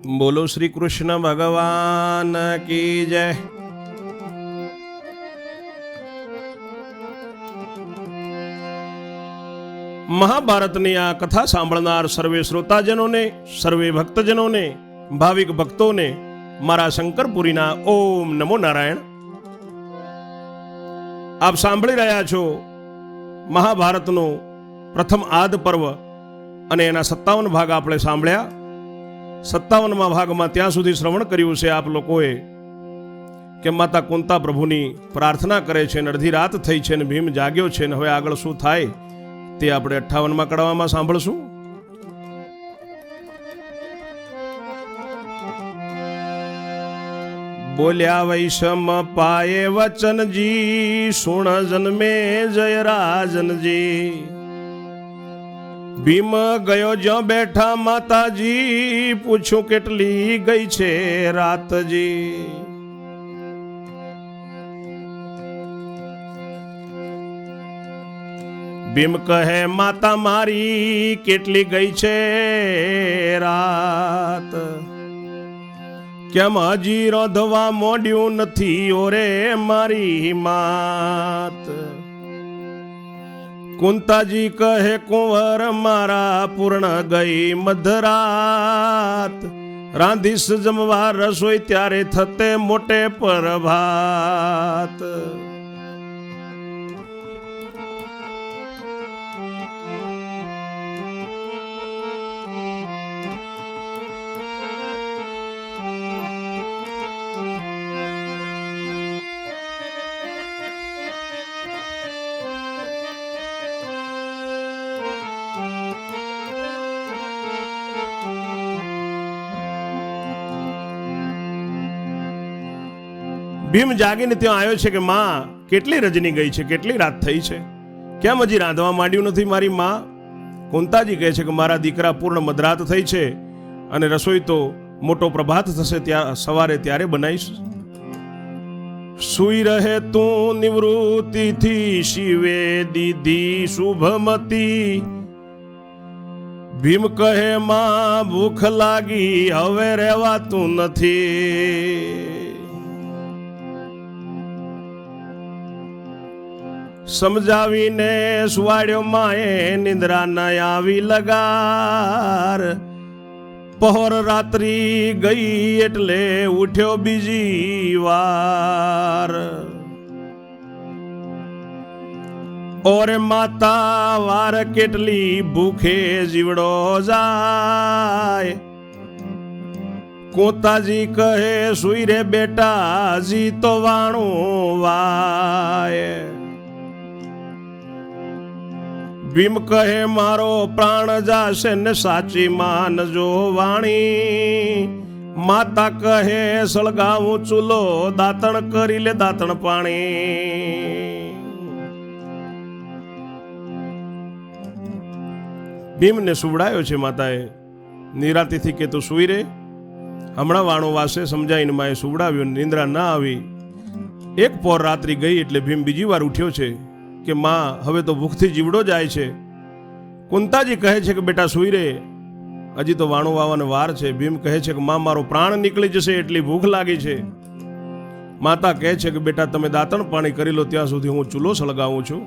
બોલો શ્રી કૃષ્ણ ભગવાન કી જય. મહાભારતની આ કથા સાંભળનાર સર્વે શ્રોતાજનોને, સર્વે ભક્તજનોને, ભાવિક ભક્તોને મારા શંકરપુરીના ઓમ નમો નારાયણ. આપ સાંભળી રહ્યા છો મહાભારતનો પ્રથમ આદ પર્વ અને એના 57 ભાગ આપણે સાંભળ્યા. 57મા ભાગમાં ત્યાં સુધી શ્રવણ કર્યું છે આપ લોકોએ કે માતા કુંતા પ્રભુની પ્રાર્થના કરે છે, અડધી રાત થઈ છે ને ભીમ જાગ્યો છે ને હવે આગળ શું થાય તે આપણે 58મા કડાવામાં સાંભળશું. બોલ્યા વૈષમ પાયે વચનજી, સુણ જન્મે જય રાજનજી. ભીમ ગયો જ્યાં બેઠા માતાજી, પૂછું કેટલી ગઈ છે રાતજી. ભીમ કહે માતા મારી કેટલી ગઈ છે રાત, કેમ હજી રોધવા મોડ્યું નથી ઓરે મારી માત. કુંતાજી કહે કુંવર મારા પૂર્ણ ગઈ મધરાત, રાંધીશ જમવા રસોઈ ત્યારે થતે મોટે પર ભાત. ભીમ જાગીને ત્યાં આવ્યો છે કે માં કેટલી રજની ગઈ છે, કેટલી રાત થઈ છે, કેમ હજી રાંધવા માંડ્યું નથી મારી માં. કુંતાજી કહે છે કે મારા દીકરા પૂર્ણ મધરાત થઈ છે અને રસોઈ તો મોટો પ્રભાત થશે ત્યાં સવારે ત્યારે બનાવીશ. સુઈ રહે તું નિવૃત્તિથી, શિવે દીધી શુભમતી. ભીમ કહે માં ભૂખ લાગી હવે રહેવાતું નથી. સમજાવીને સુવાડ્યો માએ નિંદ્રા ન આવી લગાર. પહોર રાત્રિ ગઈ એટલે ઉઠ્યો બીજી વાર. ઓરે માતા વાર કેટલી ભૂખે જીવડો જાય. કુંતાજી કહે સુઈ રે બેટા જી તો વાણું વાય. ભીમ કહે મારો પ્રાણ જાશે ને સાચી માનજો વાણી. માતા કહે સળગાવું ચૂલો દાંતણ કરી લે દાંતણ પાણી. ભીમને સુવડાયો છે માતાએ નિરાતીથી કે તું સુઈ રે, હમણાં વાણો વાસે સમજાવીને માએ સુવડાવ્યો. નિંદ્રા ના આવી. એક પોર રાત્રિ ગઈ એટલે ભીમ બીજી વાર ઉઠ્યો છે કે માં હવે તો ભૂખથી જીવડો જાય છે. કુંતાજી કહે છે કે બેટા સુઈ રે, હજી તો વાણું વાવવાનો વાર છે. ભીમ કહે છે કે માં મારો પ્રાણ નીકળી જશે એટલી ભૂખ લાગી છે. માતા કહે છે કે બેટા તમે દાંતણ પાણી કરી લો ત્યાં સુધી હું ચૂલો સળગાવું છું.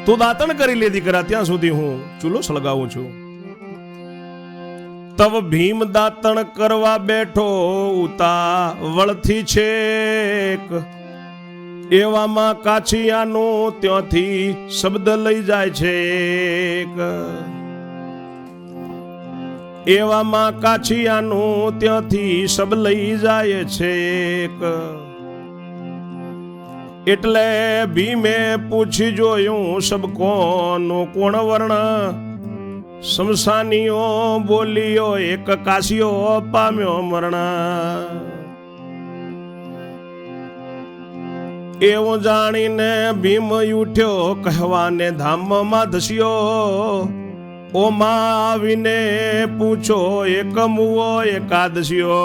તું દાંતણ કરી લે દીકરા, ત્યાં સુધી હું ચૂલો સળગાવું છું. તવ ભીમ દાંતણ કરવા બેઠો ઉતાવળથી છેક. એવામાં કાછિયાનું ત્યાંથી શબ્દ લઈ જાય છે. એવામાં કાછિયાનું ત્યાંથી શબ્દ લઈ જાય છે. એટલે ભીમે પૂછી જોયું સબ કોનો કોણ વર્ણ. શમશાનીઓ બોલ્યો એક કાશીઓ પામ્યો મરણ. એવું જાણીને ભીમ ઉઠ્યો કહેવાને ધામમાં ધસ્યો. ઓમાં આવીને પૂછો એકમવો એકાદશીઓ.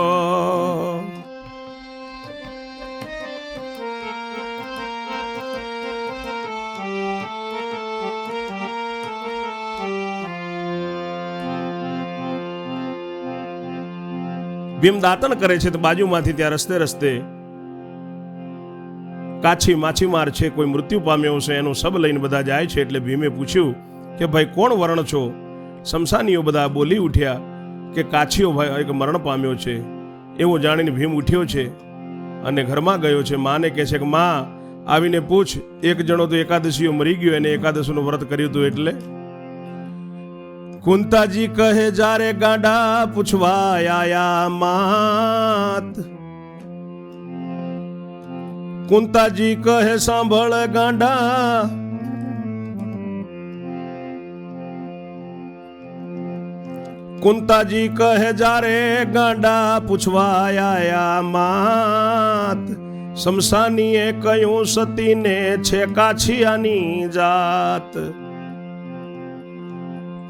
ભીમ દાતણ કરે છે તો બાજુમાંથી ત્યાં રસ્તે રસ્તે કાછી માછીમાર છે, કોઈ મૃત્યુ પામ્યો છે, એનું સબ લઈને બધા જાય છે. એટલે ભીમે પૂછ્યું કે ભાઈ કોણ વર્ણ છો? શમશાનીઓ બધા બોલી ઉઠ્યા કે કાછીઓ ભાઈ એક મરણ પામ્યો છે. એવું જાણીને ભીમ ઉઠ્યો છે અને ઘરમાં ગયો છે. માને કહે છે કે માં આવીને પૂછ, એક જણો તો એકાદશીઓ મરી ગયો, એને એકાદશીનું વ્રત કર્યું હતું એટલે. કુંતાજી કહે જારે ગાંડા પૂછવા આયા માત. કુંતાજી કહે સાંભળ ગાંડા, કુંતાજી કહે જારે ગાંડા પૂછવા આયા માત. શમશાનીએ કહ્યું સતીને છે કાછિયાની જાત.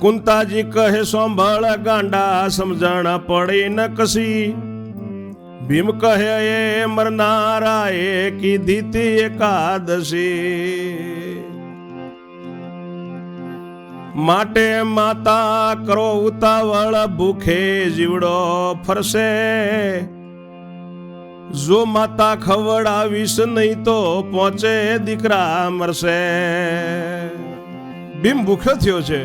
કુંતાજી કહે સાંભળ ગાંડા સમજણ પડી ન કસી. ભીમ કહે એ મરનારા એ કીધી તી એકાદશી. માટે માતા કરો ઉતાવળ ભૂખે જીવડો ફરશે. જો માતા ખવડાવીશ નહીં તો પહોંચે દીકરા મરશે. ભીમ ભૂખ્યો થયો છે.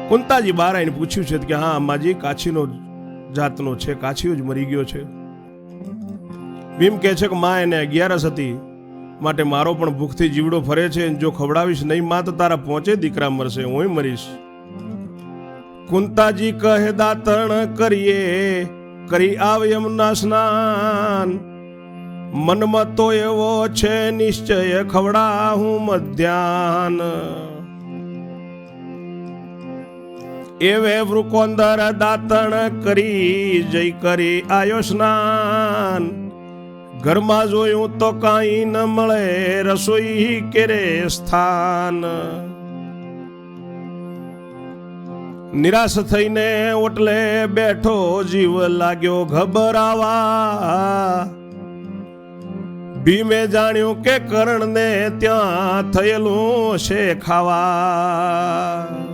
કુંતાજી બહાર આવીને પૂછ્યું છે કે હા માજી કાછીનો જાતનો છે, કાછીઓ જ મરી ગયો છે. ભીમ કહે છે કે માં એને 11 હતી, માટે મારો પણ ભૂખથી જીવડો ફરે છે. જો ખવડાવીશ નહીં માં તો તારા પહોંચે દીકરા મરશે, હું મરીશ. કુંતાજી કહે દાતણ કરીએ કરી આવ યમુના સ્નાન. મનમાં તો એવો છે નિશ્ચય ખવડાવું મધ્યાન. એવે વૃકોંદર દાતણ કરી જય કરી આયો સ્નાન. ઘરમાં જોયું તો કાંઈ ન મળે રસોઈ કેરે સ્થાન. નિરાશ થઈને ઓટલે બેઠો જીવ લાગ્યો ગભરાવા. ભીમે જાણ્યું કે કર્ણને ત્યાં થયેલું છે ખાવા.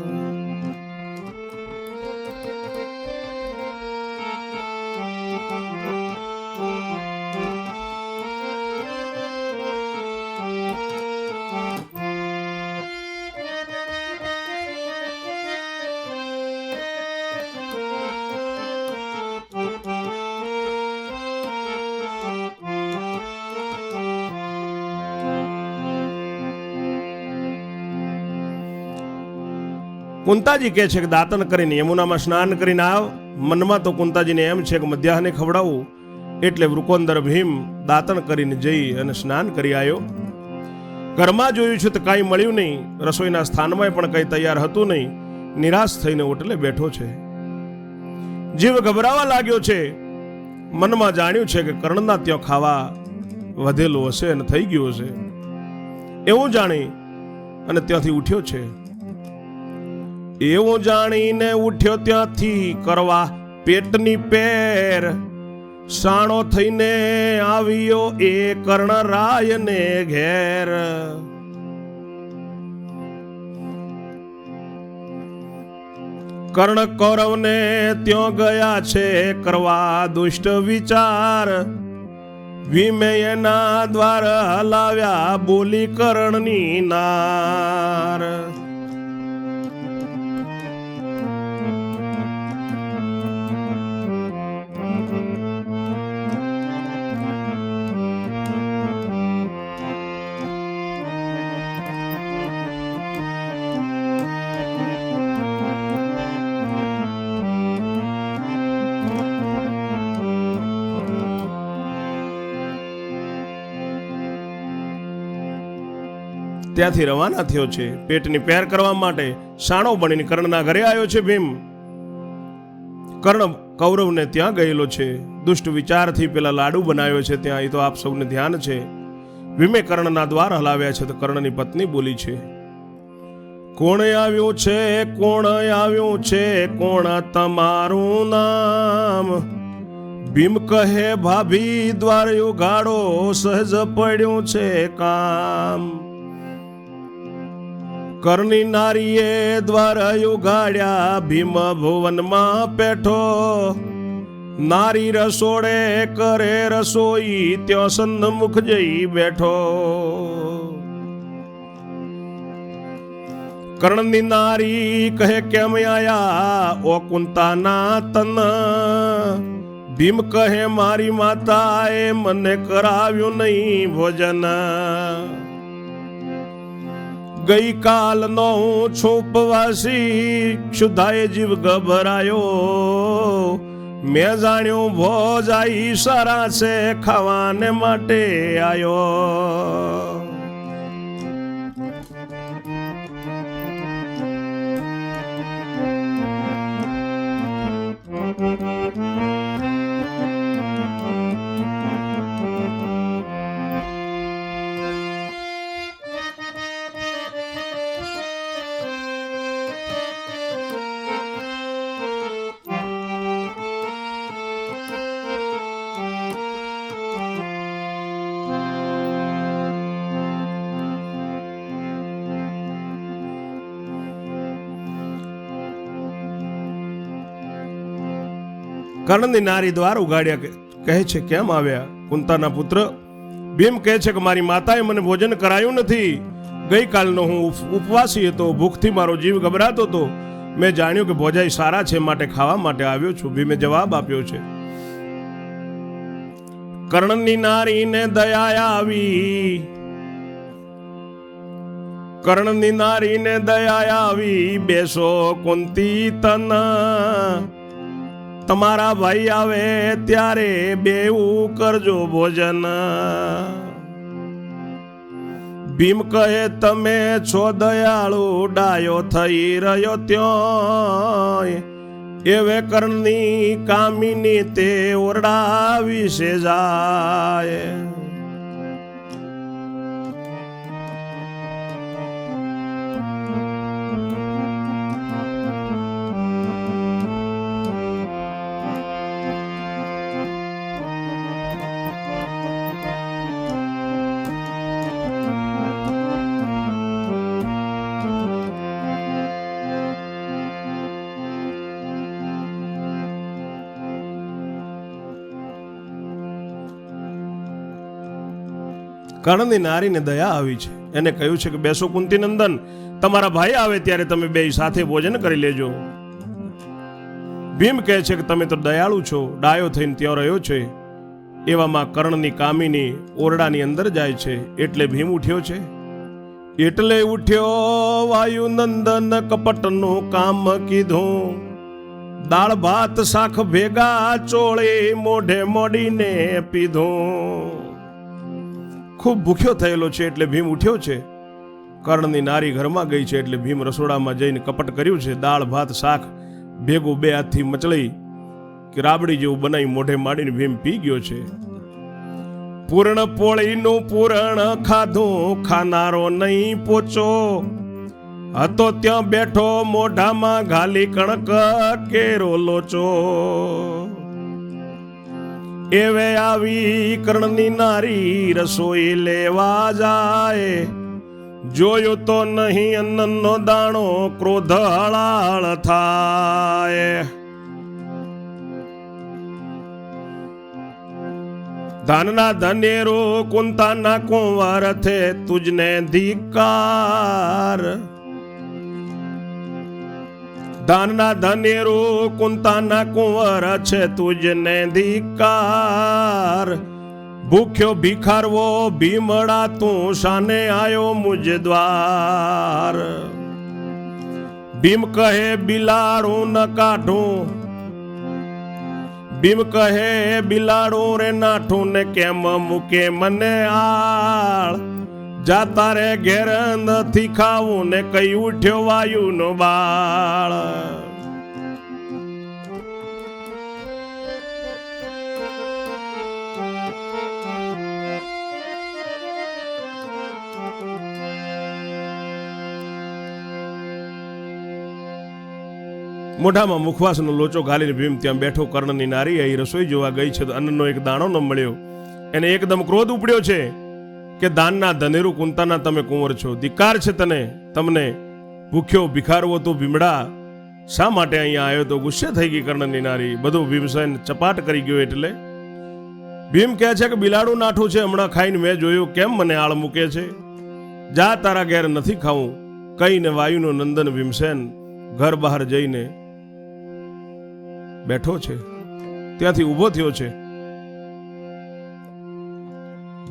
કુંતાજી કહે છે કે દાતન કરીને યમુનામાં સ્નાન કરીને આવ. મનમાં તો કુંતાજીને એમ છે કે મધ્યાહને ખવડાવું. એટલે વૃકોંદર ભીમ દાતન કરીને જઈ અને સ્નાન કરી આવ્યો. ઘરમાં જોયું છે તો કાંઈ મળ્યું નહીં. રસોઈના સ્થાનમાં પણ કંઈ તૈયાર હતું નહીં. નિરાશ થઈને ઓટલે બેઠો છે. જીવ ગભરાવા લાગ્યો છે. મનમાં જાણ્યું છે કે કર્ણના ત્યાં ખાવા વધેલું હશે અને થઈ ગયું હશે એવું જાણી અને ત્યાંથી ઉઠ્યો છે. એવું જાણીને ઉઠ્યો ત્યાંથી કરવા પેટની પેર. સાણો થઈને આવ્યો એ કર્ણરાયને ઘેર. કર્ણ કૌરવને ત્યો ગયા છે કરવા દુષ્ટ વિચાર. ભીમે એના દ્વાર હલાવ્યા બોલી કર્ણની નાર. ત્યાંથી રવાના થયો છે. પેટની પેર કરવા માટે સાણો બનીને કર્ણના ઘરે આવ્યો છે ભીમ. કર્ણ કૌરવને ત્યાં ગયેલો છે. દુષ્ટ વિચારથી પેલા લાડુ બનાવ્યો છે ત્યાં, એ તો આપ સૌને ધ્યાન છે. ભીમે કર્ણના દ્વાર હલાવ્યા છે તો કર્ણની પત્ની બોલી છે, કોણ આવ્યું છે, કોણ આવ્યું છે, કોણ તમારું નામ? ભીમ કહે, ભાભી દ્વાર ઉગાડો, સહજ પડ્યું છે કામ. કર્ણની નારીએ દ્વાર ઉગાડ્યા, ભીમ ભુવનમાં પેઠો. નારી રસોડે કરે રસોઈ, ત્યાં સન્મુખ જઈ બેઠો. કર્ણની નારી કહે, કેમ આયા ઓ કુંતાના તન? ભીમ કહે, મારી માતાએ મને કરાવ્યું નહીં ભોજન. ગઈકાલનો હું છું ઉપવાસી, ક્ષુધાએ જીવ ગભરાયો. મેં જાણ્યું ભોજાઈ સારા છે, ખાવાને માટે આયો. કર્ણની નારી દ્વાર ઉગાડ્યા, કહે છે, કેમ આવ્યા કુંતાના પુત્ર? ભીમ કહે છે કે મારી માતાએ મને ભોજન કરાયું નથી. ગઈકાલનો હું ઉપવાસી હતો, ભૂખથી મારો જીવ ગભરાતો હતો. મેં જાણ્યું કે ભોજાઈ સારા છે, માટે ખાવા માટે આવ્યો છું. ભીમે જવાબ આપ્યો છે. કર્ણની નારીને દયા આવી, કર્ણની નારીને દયા આવી, બેસો કુંતી તન. તમારા ભાઈ આવે ત્યારે બેવું કરજો ભોજન. ભીમ કહે, તમે છો દયાળુ, ડાયો થઈ રહ્યો ત્યોય. એવે કર્ણની કામિની તે ઓરડા વિશે જાય. કર્ણની નારીને દયા આવી છે. એને કહ્યું છે કે બેસો કુંતી નંદન, તમારા ભાઈ આવે ત્યારે તમે બે સાથે ભોજન કરી લેજો. ભીમ કહે છે કે તમે તો દયાળુ છો, ડાયો થઈને ત્યાં રહ્યો છે. એવામાં કર્ણની કામિની ઓરડાની અંદર જાય છે. એટલે ભીમ ઉઠ્યો છે. એટલે ઉઠ્યો વાયુ નંદન, કપટનું કામ કીધું. દાળ ભાત શાક ભેગા ચોળે, મોઢે મોડીને પીધું. ખૂબ ભૂખ્યો થયેલો છે એટલે ભીમ ઉઠ્યો છે. કર્ણની નારી ઘરમાં ગઈ છે એટલે ભીમ રસોડામાં જઈને કપટ કર્યું છે. દાળ ભાત શાક ભેગું બે હાથથી મચળી કે રાબડી જેવું બનાવી મોઢે માંડીને ભીમ પી ગયો છે. પૂર્ણ પોળીનું પૂરણ ખાધું, ખાનારો નહીં પોચો. હતો ત્યાં બેઠો, મોઢામાં ઘાલી કણક કેરો લોચો. એવે આવી કર્ણની નારી રસોઈ લેવા જાય. જોયો તો નહીં અન્નનો દાણો, ક્રોધ હળાળ થાય. ધનના ધનેરો કુંતાના કુંવર થે, તુજને ધિકાર. દાનના ધનેરો કુંતાના કુંવર છે, તુજને ધિકાર. ભૂખ્યો ભિખારવો ભીમડા, તું શાને આયો મુજ દ્વાર. ભીમ કહે, બિલાડું ન કાઢું. ભીમ કહે, બિલાડું રે નાઠું ને કેમ મૂકે મને આળ. જા તારે ઘેર નથી ખાવું ને કઈ ઉઠ્યો વાયુનો બાળ. મોઢામાં મુખવાસનો લોચો ઘાલીને ભીમ ત્યાં બેઠો. કર્ણની નારી અહીં રસોઈ જોવા ગઈ છે તો અન્નનો એક દાણો ન મળ્યો. એને એકદમ ક્રોધ ઉપડ્યો છે કે દાનના ધનેરુ કુંતાના તમે કુંવર છો, ધિક્કાર છે તમને ભૂખ્યો ભિખારવો તો ભીમડા શા માટે અહીંયા આવ્યો? તો ગુસ્સે થઈ ગઈ કર્ણની નારી. બધું ભીમસેન ચપાટ કરી ગયો. એટલે ભીમ કહે છે કે બિલાડું નાઠું છે, હમણાં ખાઈને મેં જોયું, કેમ મને આળ મૂકે છે? જા તારા ઘેર નથી ખાવું કહીને વાયુનો નંદન ભીમસેન ઘર બહાર જઈને બેઠો છે. ત્યાંથી ઊભો થયો છે.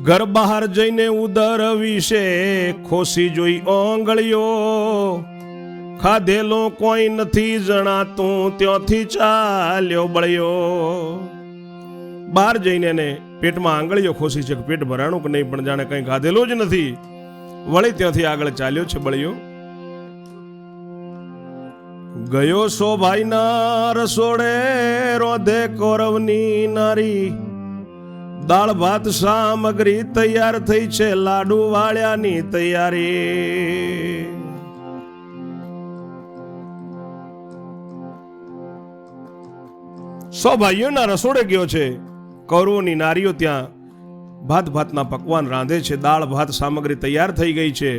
ઘર બહાર જઈને ઉદર વિશે ખોસી જોઈ ઓંગળીઓ, ખાધેલો કોઈ નથી જણાતું ત્યાંથી ચાલ્યો બળ્યો. બહાર જઈને એને પેટમાં આંગળીઓ ખોસી છે કે પેટ ભરાણું કે નહીં, પણ જાણે કંઈ ખાધેલો જ નથી. વળી ત્યાંથી આગળ ચાલ્યો છે બળ્યો. ગયો સો ભાઈના રસોડે રોધે કૌરવની નારી, દાળ ભાત સામગ્રી તૈયાર થઈ છે, લાડુ વાળ્યાની તૈયારી. સો ભાઈઓના રસોડે ગયો છે. કૌરવોની નારીઓ ત્યાં ભાતના પકવાન રાંધે છે. દાળ ભાત સામગ્રી તૈયાર થઈ ગઈ છે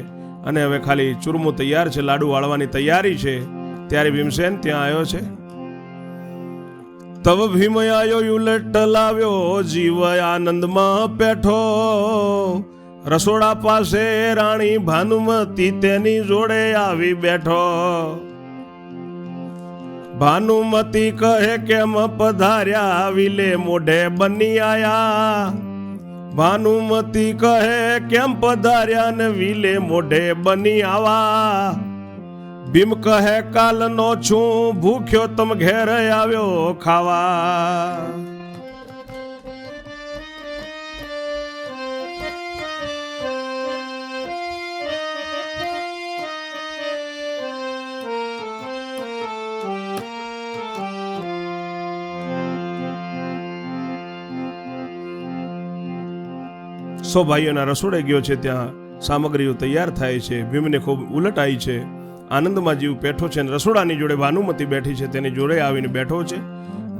અને હવે ખાલી ચૂરમું તૈયાર છે, લાડુ વાળવાની તૈયારી છે. ત્યારે ભીમસેન ત્યાં આવ્યો છે. તવ ભીમ આયો ઉલટ લાવ્યો, જીવ આનંદમાં પેઠો. રસોડા પાસે રાણી ભાનુમતી તેની જોડે આવી બેઠો. ભાનુમતી કહે કેમ પધાર્યા, વિલે મોઢે બની આયા. ભાનુમતી કહે કેમ પધાર્યા ને વિલે મોઢે બની આવા. ભીમ કહે કાલનો છું ભૂખ્યો, તમ ઘેર આવ્યો ખાવા. સો ભાઈઓના રસોડે ગયો છે. ત્યાં સામગ્રીઓ તૈયાર થાય છે. ભીમને ખૂબ ઉલટ આવી છે. આનંદમાં જીવ બેઠો છે. રસોડાની જોડે ભાનુમતી બેઠી છે. તેની જોડે આવીને બેઠો છે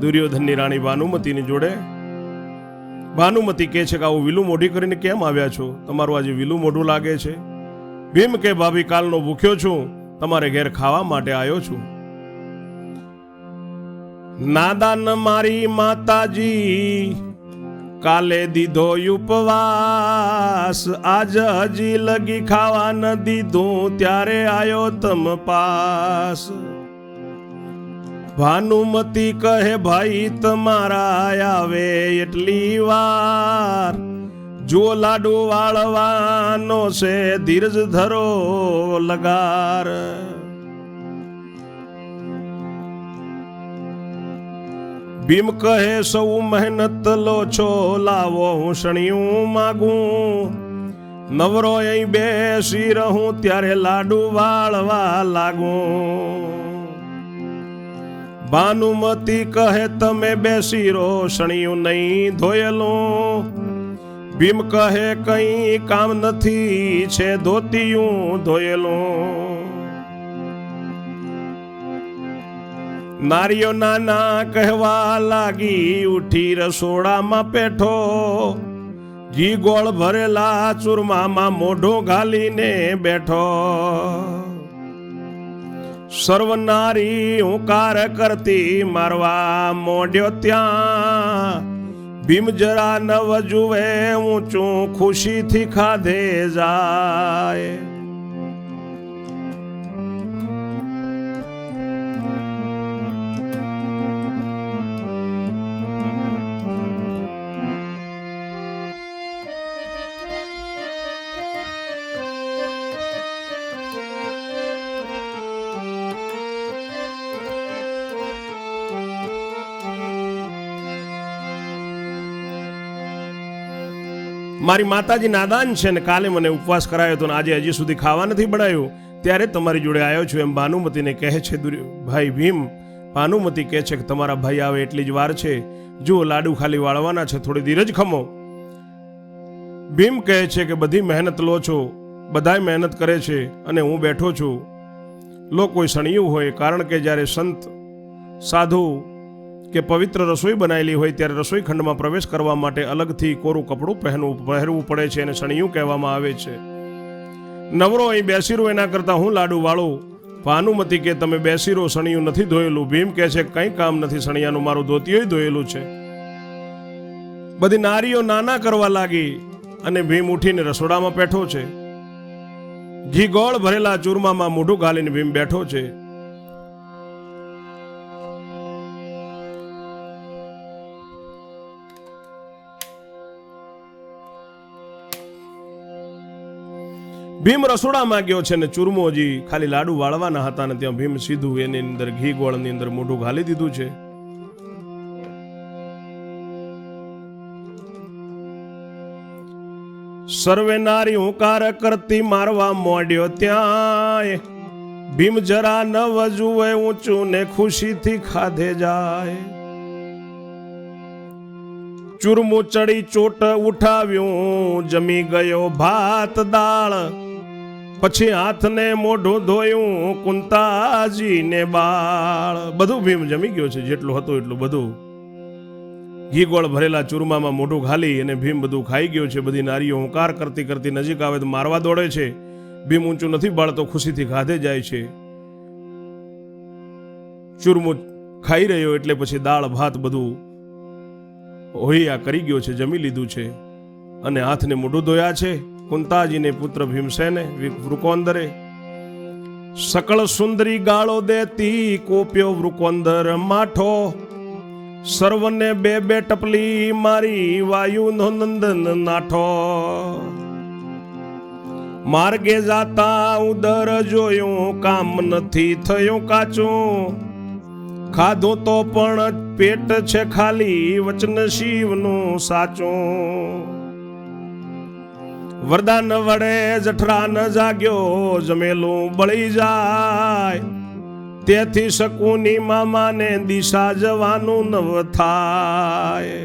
દુર્યોધનની રાણી ભાનુમતીની જોડે. ભાનુમતી કહે છે કે આવું વિલું મોઢી કરીને કેમ આવ્યા છો? તમારું આજે વિલું મોઢું લાગે છે. ભીમ કે ભાભી કાલનો ભૂખ્યો છું, તમારે ઘેર ખાવા માટે આવ્યો છું. નાદાન મારી માતાજી કાલે દીધો ઉપવાસ, આજ હજી લગી ખાવા ન દીધું, ત્યારે આયો તમ પાસ. ભાનુમતી કહે ભાઈ તમારા આવે એટલી વાર, જો લાડુ વાળવાનો છે ધીરજ ધરો લગાર. ભીમ કહે સૌ મહેનત લો છો, લાવો હું શણિયું માગું. નવરો અહીં બેસી રહું ત્યારે લાડુ વાળવા લાગું. ભાનુમતી કહે તમે બેસી રહો, શણિયું નહીં ધોયેલું. ભીમ કહે કઈ કામ નથી છે ધોતિયું ધોયેલું. નારીઓ નાના કહેવા લાગી, ઉઠી રસોડામાં પેઠો. ઘી ગોળ ભરેલા ચૂરમામાં મોઢું ઘાલીને બેઠો. સર્વ નારી હુંકાર કરતી મારવા મોઢ્યો ત્યાં. ભીમ જરા નવ જુએ ઊંચું ખુશીથી ખાધે જાય. મારી માતાજી નાદાન છે ને કાલે મને ઉપવાસ કરાયો તો આજે હજી સુધી ખાવા નથી બનાવ્યું, ત્યારે તમારી જોડે આવ્યો છું એમ ભાનુમતીને કહે છે ભાઈ ભીમ. ભાનુમતી કહે છે કે તમારા ભાઈ આવે એટલી જ વાર છે, જુઓ લાડુ ખાલી વાળવાના છે, થોડી ધીરજ ખમો. ભીમ કહે છે કે બધી મહેનત લો છો, બધાય મહેનત કરે છે અને હું બેઠો છું. લો કોઈ સણિયું હોય, કારણ કે જ્યારે સંત સાધુ કે પવિત્ર રસોઈ બનાવેલી હોય ત્યારે રસોઈ ખંડમાં પ્રવેશ કરવા માટે અલગથી કોરું કપડું પહેરવું પડે છે અને સણિયું કહેવામાં આવે છે. નવરો અહીં બેસી રહો એના કરતાં હું લાડુ વાળું. ભાનુમતી કે તમે બેસી રહો, સણિયું નથી ધોયેલું. ભીમ કહે છે કંઈ કામ નથી સણિયાનું, મારું ધોતિયું ધોયેલું છે. બધી નારીઓ નાના કરવા લાગી અને ભીમ ઉઠીને રસોડામાં બેઠો છે. ઘી ગોળ ભરેલા ચૂરમામાં મોઢું ગાલીને ભીમ બેઠો છે. ભીમ રસોડામાં ગયો છે ને ચૂરમો હજી ખાલી લાડુ વાળવાના હતા ને ત્યાં ભીમ સીધું એની અંદર ઘી ગોળની અંદર મોઢું ઘાલી દીધું છે. સર્વે નારી હુંકાર કરતી મારવા મોડ્યો ત્યાં, ભીમ જરા ન વજુએ ઊંચું ને ખુશીથી ખાધે જાય. ચૂરમું ચડી ચોટ ઉઠાવ્યું, જમી ગયો ભાત દાળ, પછી હાથને મોઢું ધોયું કુંતાજીને બાળ. બધું ભીમ જમી ગયો છે, જેટલું હતું એટલું બધું. ઘી ગોળ ભરેલા ચૂરમામાં મોઢું ખાલી અને ભીમ બધું ખાઈ ગયો છે. બધી નારીઓ હુંકાર કરતી કરતી નજીક આવે તો મારવા દોડે છે. ભીમ ઊંચું નથી બાળતો, ખુશીથી ખાધે જાય છે. ચૂરમું ખાઈ રહ્યો એટલે પછી દાળ ભાત બધું હોયા કરી ગયો છે, જમી લીધું છે અને હાથને મોઢું ધોયા છે. કુંતાજીને પુત્ર ભીમસેને વૃકોંદરે સકળ સુંદરી ગાળો દેતી, કોપ્યો વૃકોંદર માઠો, સર્વને બે બે ટપલી મારી, વાયુ નો નંદન નાઠો. માર્ગે જાતા ઉદર જોયું, કામ નથી થયું કાચું, ખાધું તો પણ પેટ છે ખાલી, વચન શિવનું સાચું. વરદાન વડે જઠરા ન જાગ્યો, જમેલું બળી જાય, તેથી શકુની મામાને દિશા જવાનું નવ થાય.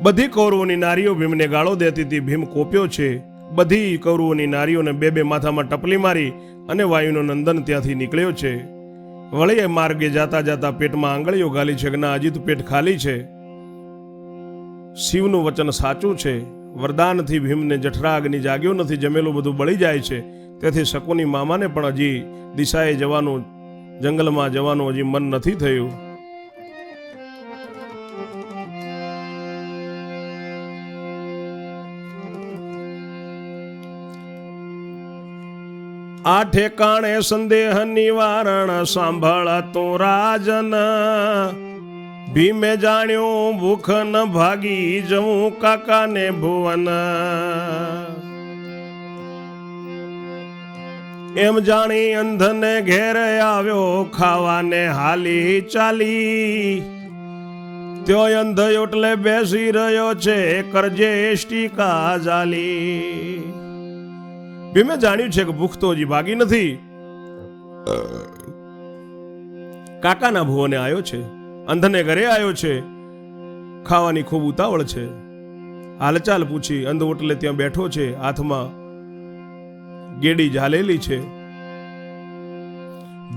બધી કૌરવોની નારીઓ ભીમને ગાળો દેતી હતી. ભીમ કોપ્યો છે. બધી કૌરવોની નારીઓને બે બે માથામાં ટપલી મારી અને વાયુનો નંદન ત્યાંથી નીકળ્યો છે. વળી માર્ગે જાતા જાતા પેટમાં આંગળીઓ ગાલી છે કે ના હજી તો પેટ ખાલી છે. શિવનું વચન સાચું છે. વરદાનથી ભીમને જઠરાગ્નિ જાગ્યો નથી, જમેલું બધું બળી જાય છે. તેથી શકુની મામાને પણ હજી દિશાએ જવાનું, જંગલમાં જવાનું હજી મન નથી થયું. આ ઠેકાણે સંદેહ નિવારણ સાંભળતું રાજન, ભીમે જાણ્યું ભૂખ ન ભાગી જવું કાકાને ભુવન. એમ જાણી અંધને ઘેર આવ્યો, ખાવાને હાલી ચાલી, ત્યો અંધ એટલે બેસી રહ્યો છે, કરજે ટીકા જાલી. ભીમે જાણ્યું છે કે ભૂખ તો હજી ભાગી નથી. કાકાના ભુવને આવ્યો છે, અંધને ઘરે આવ્યો છે, ખાવાની ખૂબ ઉતાવળ છે. હાલચાલ પૂછી, અંધ ઓટલે ત્યાં બેઠો છે, હાથમાં ગેડી ઝાલેલી છે.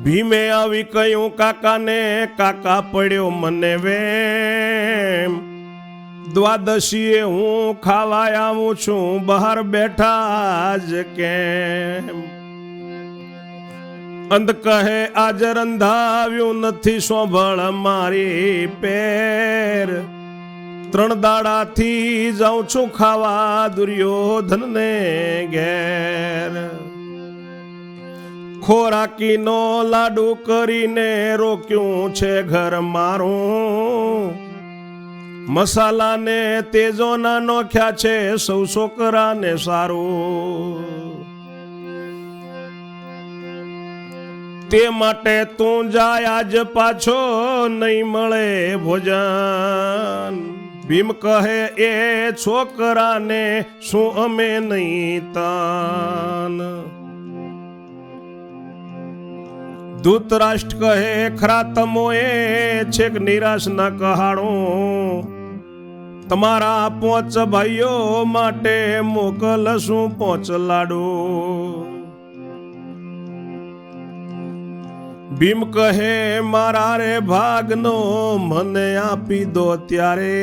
ભીમે આવી કહ્યું કાકાને, કાકા પડ્યો મને વેમ, દ્વાદશીએ હું ખાવા આવું છું, બહાર બેઠા જ કેમ. અંધ કહે આજ રંધાવ્યું નથી, સોંભળ મારી પેર, 3 દાડાથી જાઉં છું ખાવા દુર્યોધનને ઘેર. ખોરાકીનો લાડુ કરીને રોક્યું છે ઘર મારું, મસાલાને તેજોના નોખ્યા છે સૌ છોકરાને સારું. તે માટે તું જાય આજ પાછો નહીં મળે ભોજન. ભીમ કહે એ છોકરાને શું અમે નહીં તાન. ધૃતરાષ્ટ્ર કહે ખરા તમોએ છેક નિરાશ ના કહાણું. તમારા 5 ભાઈઓ માટે મોકલશું 5 લાડુ. ભીમ કહે મારા રે ભાગનો મને આપી દો ત્યારે.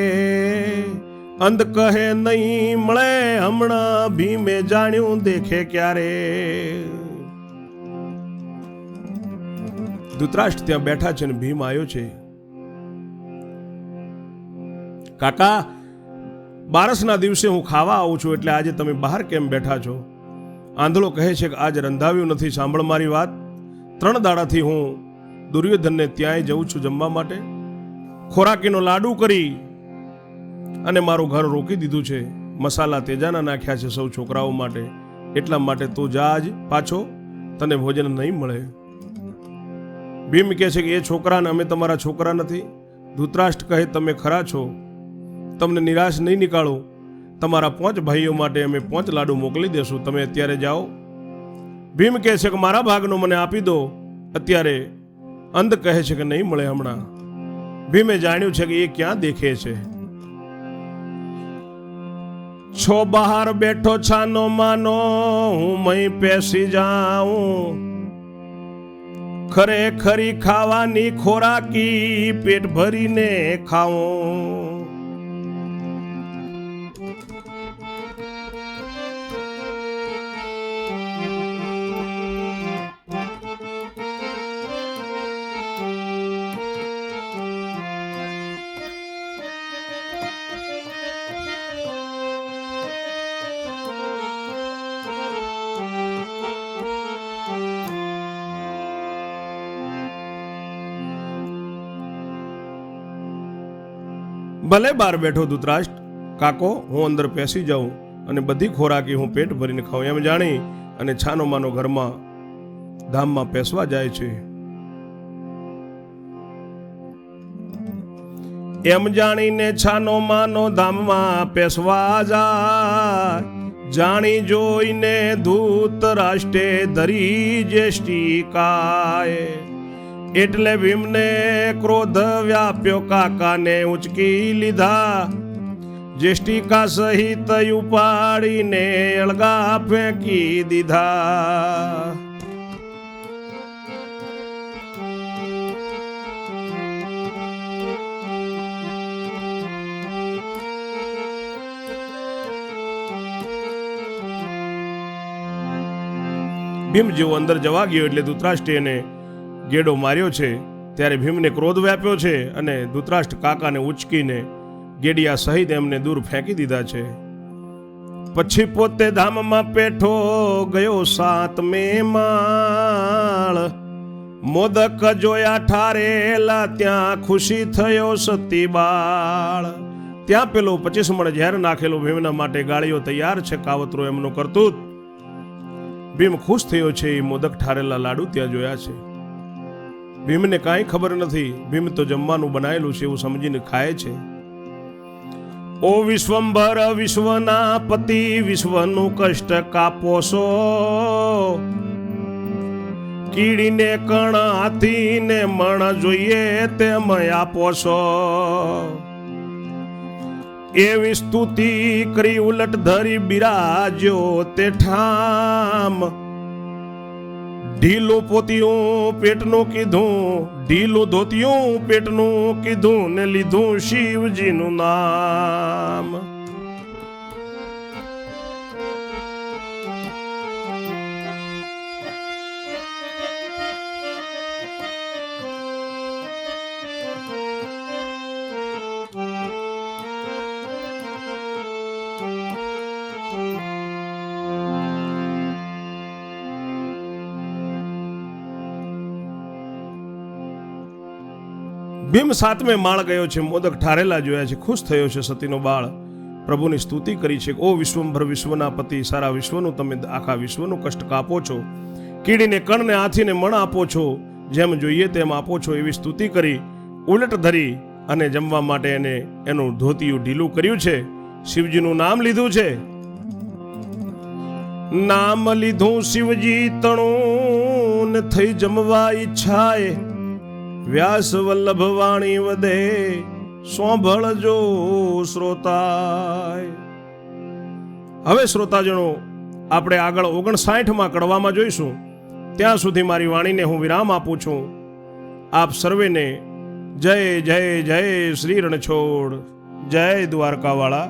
અંધ કહે નહીં મળે હમણાં ભીમે જાણ્યું દેખે ક્યારે. ધૃતરાષ્ટ્ર ત્યાં બેઠા છે ને ભીમ આવ્યો છે. કાકા, બારસના દિવસે હું ખાવા આવું છું એટલે આજે તમે બહાર કેમ બેઠા છો? આંધળો કહે છે કે આજ રંધાવ્યું નથી. સાંભળ મારી વાત. 3 દાડાથી હું દુર્યોધનને ત્યાંય જઉં છું જમવા માટે. ખોરાકીનો લાડુ કરી અને મારું ઘર રોકી દીધું છે. મસાલા તેજાના નાખ્યા છે સૌ છોકરાઓ માટે. એટલા માટે તું જા જ પાછો, તને ભોજન નહીં મળે. ભીમ કહે છે કે એ છોકરાને અમે તમારા છોકરા નથી. ધૃતરાષ્ટ્ર કહે તમે ખરા છો, તમને નિરાશ નહીં નીકાળો. તમારા 5 ભાઈઓ માટે અમે 5 લાડુ મોકલી દેશું. તમે અત્યારે જાઓ. ભીમ કહે છે કે મારા ભાગનો મને આપી દો અત્યારે. અંધ કહે છે કે નહીં મળે હમણાં. ભીમે જાણ્યું છે કે એ ક્યાં દેખે છે. છો બહાર બેઠો છાનો માનો હું મય પેસી જાઉં. ખરેખરી ખાવાની ખોરાકી પેટ ભરીને ખાઉં. ભલે બહાર બેઠો ધૃતરાષ્ટ્ર કાકો, હું અંદર પેસી જાઉં અને બધી ખોરાકી હું પેટ ભરીને ખાઉં એમ જાણી અને છાનો માનો ઘરમાં ધામમાં પેસવા જાય છે. એમ જાણીને છાનો માનો ધામમાં પેસવા જાય. જાણી જોઈને ધૃતરાષ્ટ્રે ધરી જેષ્ટી કાય. એટલે ભીમને ક્રોધ વ્યાપ્યો, કાકાને ઉચકી લીધા. જેષ્ટિકા સહિત ઉપાડીને અળગા ફેંકી દીધા. ભીમ જેવો અંદર જવા ગયો એટલે ધૃતરાષ્ટ્રે એને ગેડો માર્યો છે. ત્યારે ભીમને ક્રોધ વ્યાપ્યો છે અને ધૃતરાષ્ટ્ર કાકાને ઉચકીને ગેડિયા સહિત એમને દૂર ફેંકી દીધા છે. પછી પોતે ધામમાં પેઠો ગયો 7મે માળ. મોદક જોયા ઠારેલા ત્યાં ખુશી થયો સતી બાળ. ત્યાં પેલો 25 મણ ઝેર નાખેલો ભીમના માટે ગાળીઓ તૈયાર છે. કાવતરો એમનો કરતૂત. ભીમ ખુશ થયો છે. એ મોદક ઠારેલા લાડુ ત્યાં જોયા છે. ભીમને કાંઈ ખબર નથી. ભીમ તો જમવાનું બનાવેલું છે એવું સમજીને ખાય છે. ઓ વિશ્વંભર વિશ્વના પતિ, વિશ્વનું કષ્ટ કાપોશો. કીડીને કણ હાથીને મણ જોઈએ તેમ આપો છો. એવી સ્તુતિ કરી ઉલટ ધરી બિરાજો તે ઠામ. ઢીલું પોતિયું પેટનું કીધું, ઢીલું ધોતિયું પેટનું કીધું ને લીધું શિવજીનું નામ. ભીમ 7મે માળ ગયો છે. મોદક ઠારેલા જોયા છે. ખુશ થયો છે. સતીનો બાળ પ્રભુની સ્તુતિ કરી છે. ઓ વિશ્વંભર વિશ્વના પતિ, સારા વિશ્વનું તમે આખા વિશ્વનું કષ્ટ કાપો છો. કીડીને કણને હાથીને મણ આપો છો, જેમ જોઈએ તેમ આપો છો, એવી સ્તુતિ કરી ઉલટ ધરી અને જમવા માટે એને એનું ધોતિયું ઢીલું કર્યું છે. શિવજીનું નામ લીધું છે. નામ લીધું શિવજી તણું ને થઈ જમવા ઈચ્છાએ, વ્યાસ વલ્લભ વાણી વધે સોંભળજો શ્રોતાય. હવે શ્રોતાજનો આપણે આગળ 59માં કડવામાં જોઈશું. ત્યાં સુધી મારી વાણીને હું વિરામ આપું છું. આપ સર્વેને જય જય જય શ્રી રણછોડ, જય દ્વારકાવાળા.